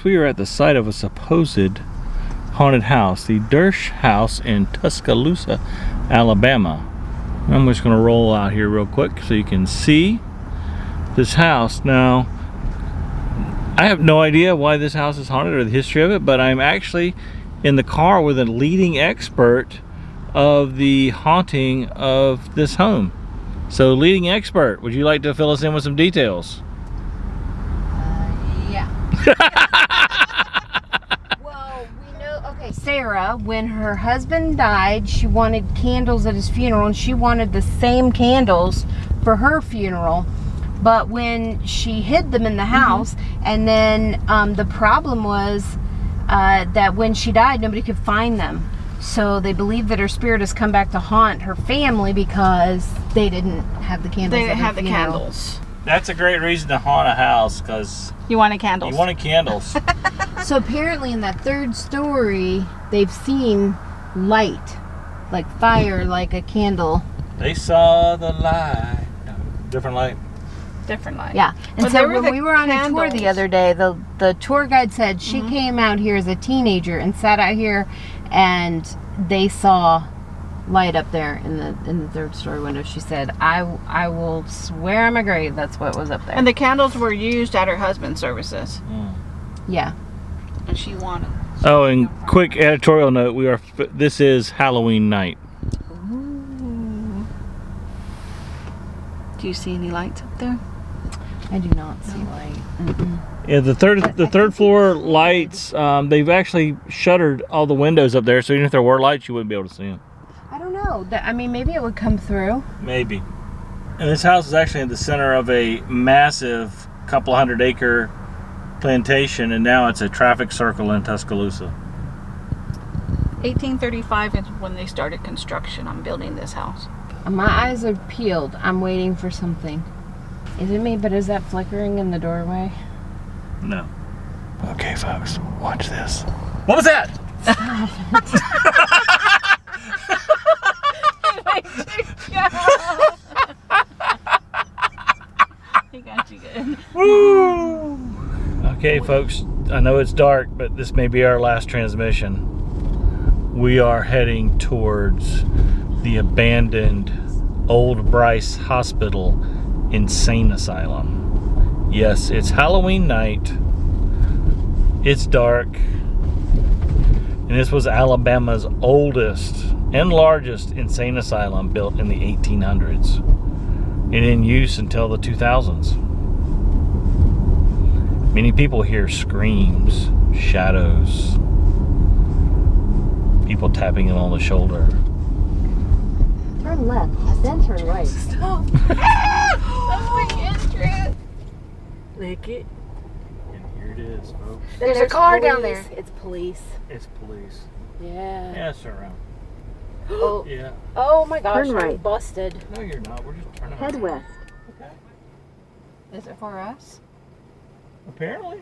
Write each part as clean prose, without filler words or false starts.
We are at the site of a supposed haunted house, the Drish house in Tuscaloosa, Alabama. I'm just going to roll out here real quick so you can see this house. Now, I have no idea why this house is haunted or the history of it, but I'm actually in the car with a leading expert of the haunting of this home. So, leading expert, would you like to fill us in with some details? Yeah. Well, we know, okay, Sarah, when her husband died, she wanted candles at his funeral, and she wanted the same candles for her funeral. But when she hid them in the house, and then the problem was that when she died, nobody could find them. So they believe that her spirit has come back to haunt her family because they didn't have the candles. They didn't have the candles. That's a great reason to haunt a house, because You wanted candles. you wanted candles. So apparently in that third story, they've seen light, like fire, like a candle. They saw the light. Different light. Different light. Yeah. And But so there were when the we were on a tour candles. the other day, the tour guide said she came out here as a teenager and sat out here, and they saw light up there in the third story window. She said, I will swear on my grave that's what was up there. And the candles were used at her husband's services. Yeah. And she wanted. Oh, and quick editorial note: this is Halloween night. Ooh. Do you see any lights up there? I do not see light. Yeah, the third floor lights. They've actually shuttered all the windows up there, so even if there were lights, you wouldn't be able to see them. I don't know. I mean, maybe it would come through. Maybe. And this house is actually in the center of a massive couple 100-acre plantation, and now it's a traffic circle in Tuscaloosa. 1835 is when they started construction on building this house. My eyes are peeled. I'm waiting for something. Is it me? But is that flickering in the doorway? No. Okay, folks, watch this. What was that? He got you good. Woo! Okay, folks, I know it's dark, but this may be our last transmission. We are heading towards the abandoned Old Bryce Hospital Insane Asylum. Yes, it's Halloween night. It's dark. And this was Alabama's oldest and largest insane asylum, built in the 1800s and in use until the 2000s. Many people hear screams, shadows, people tapping them on the shoulder. Turn left, then turn right. Stop. That's the entrance. Lick it. And here it is, folks. There's a car down there. It's police. It's police. Yeah. Yeah, it's around. Oh. Yeah. Oh my gosh, Turn right. I'm busted. No, you're not. We're just turning Head around. west. Okay. Is it for us? Apparently.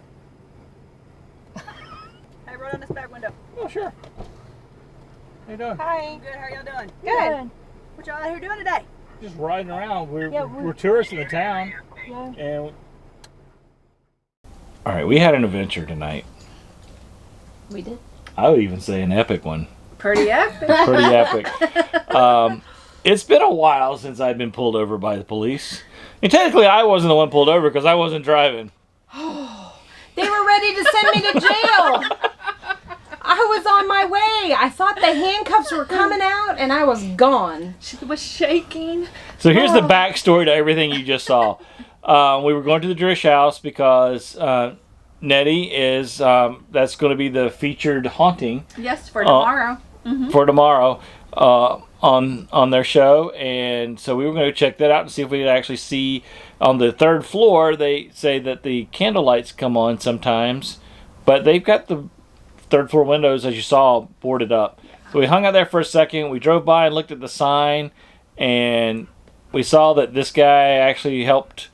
I wrote on this back window. Oh, sure. How you doing? Hi. Good. How y'all doing? Good. What y'all out here doing today? Just riding around. We're Yeah, we're tourists in the town. Yeah. And all right, we had an adventure tonight. We did. I would even say an epic one. Pretty epic. Pretty epic. It's been a while since I've been pulled over by the police. And technically, I wasn't the one pulled over because I wasn't driving. They were ready to send me to jail. I was on my way. I thought the handcuffs were coming out, and I was gone. She was shaking. So here's the backstory to everything you just saw. We were going to the Drish house because Nettie is, that's going to be the featured haunting Yes, for tomorrow. for tomorrow on their show. And so we were going to check that out and see if we could actually see on the third floor. They say that the candle lights come on sometimes, but they've got the third floor windows, as you saw, boarded up. So we hung out there for a second. We drove by and looked at the sign, and we saw that this guy actually helped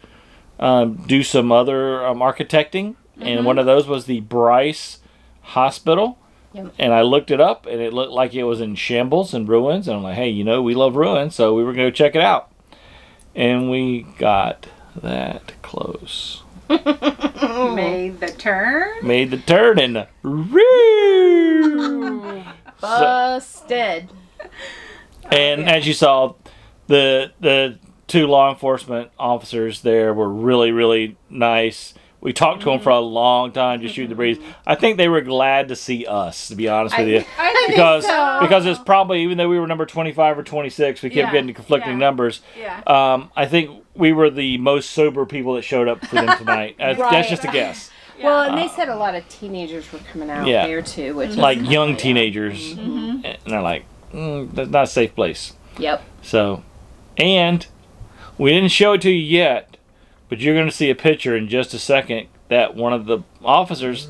do some other architecting, and one of those was the Bryce Hospital. Yep. And I looked it up, and it looked like it was in shambles and ruins. And I'm like, hey, you know, we love ruins, so we were going to go check it out. And we got that close. Made the turn. Made the turn and Busted. and as you saw, the 2 law enforcement officers there were really, really nice. We talked to them for a long time, just shooting the breeze. I think they were glad to see us, to be honest with you, because it's probably, even though we were number 25 or 26, we kept getting conflicting numbers. Yeah. I think we were the most sober people that showed up for them tonight. That's just a guess. Well, and they said a lot of teenagers were coming out there too, which like is young teenagers, and they're like, that's not a safe place. Yep. So, and we didn't show it to you yet, but you're going to see a picture in just a second that one of the officers.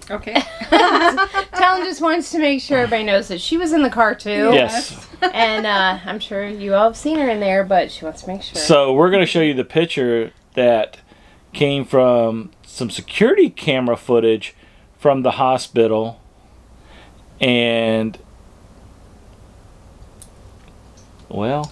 Okay. Talon just wants to make sure everybody knows that she was in the car too. Yes. And I'm sure you all have seen her in there, but she wants to make sure. So we're going to show you the picture that came from some security camera footage from the hospital, and well,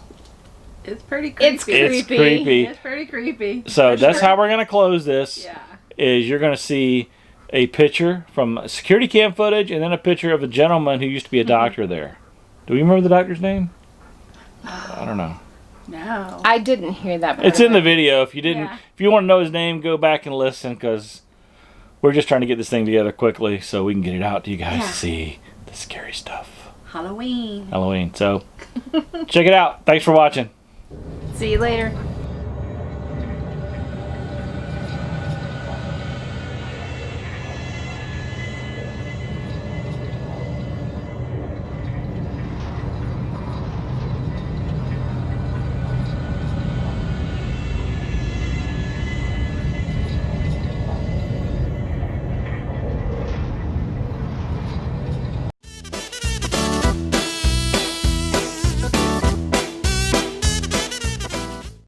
it's pretty creepy. It's creepy. It's creepy. It's pretty creepy. So For that's sure. how we're going to close this. Yeah. Is you're going to see a picture from security cam footage and then a picture of a gentleman who used to be a doctor there. Do we remember the doctor's name? I don't know. No. I didn't hear that part. It's in the video. If you didn't, Yeah. if you want to know his name, go back and listen, because we're just trying to get this thing together quickly so we can get it out to you guys to see the scary stuff. Halloween. Halloween. So check it out. Thanks for watching. See you later.